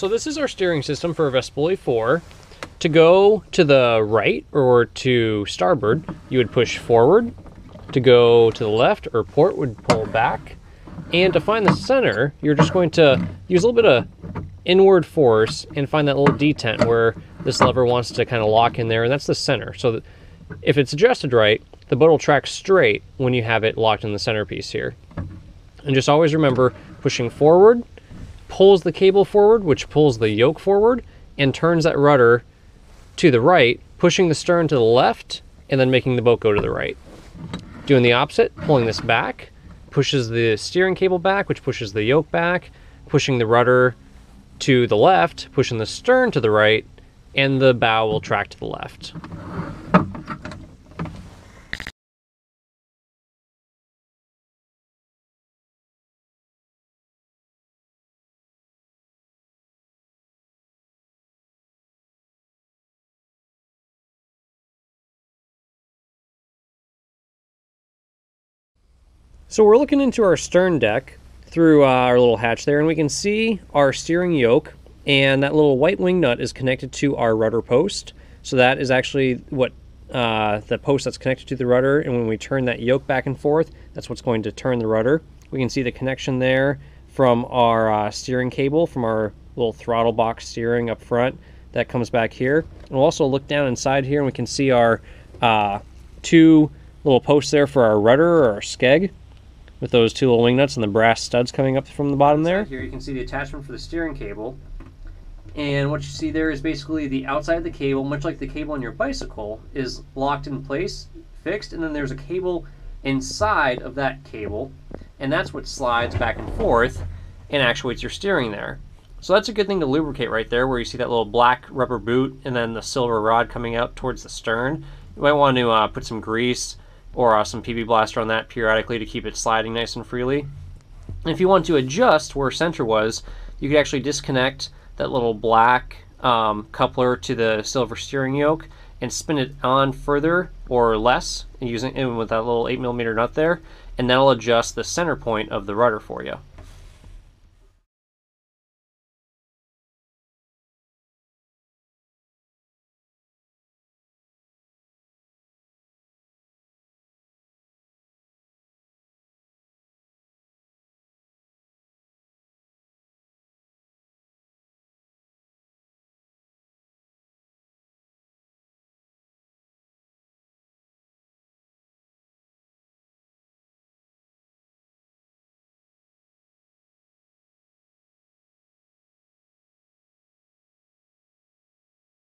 So this is our steering system for a Vespoli 4. To go to the right or to starboard, you would push forward. To go to the left or port would pull back. And to find the center, you're just going to use a little bit of inward force and find that little detent where this lever wants to kind of lock in there, and that's the center. So that if it's adjusted right, the boat will track straight when you have it locked in the centerpiece here. And just always remember, pushing forward pulls the cable forward, which pulls the yoke forward and turns that rudder to the right, pushing the stern to the left and then making the boat go to the right. Doing the opposite, pulling this back, pushes the steering cable back, which pushes the yoke back, pushing the rudder to the left, pushing the stern to the right, and the bow will track to the left. So we're looking into our stern deck through our little hatch there, and we can see our steering yoke, and that little white wing nut is connected to our rudder post. So that is actually what the post that's connected to the rudder, and when we turn that yoke back and forth, that's what's going to turn the rudder. We can see the connection there from our steering cable, from our little throttle box steering up front. That comes back here. And we'll also look down inside here, and we can see our two little posts there for our rudder or our skeg, with those two little wing nuts and the brass studs coming up from the bottom there. Here you can see the attachment for the steering cable. And what you see there is basically the outside of the cable, much like the cable on your bicycle, is locked in place, fixed, and then there's a cable inside of that cable, and that's what slides back and forth and actuates your steering there. So that's a good thing to lubricate right there, where you see that little black rubber boot and then the silver rod coming out towards the stern. You might want to put some grease or some PB Blaster on that periodically to keep it sliding nice and freely. And if you want to adjust where center was, you could actually disconnect that little black coupler to the silver steering yoke and spin it on further or less, using it with that little 8mm nut there, and that'll adjust the center point of the rudder for you.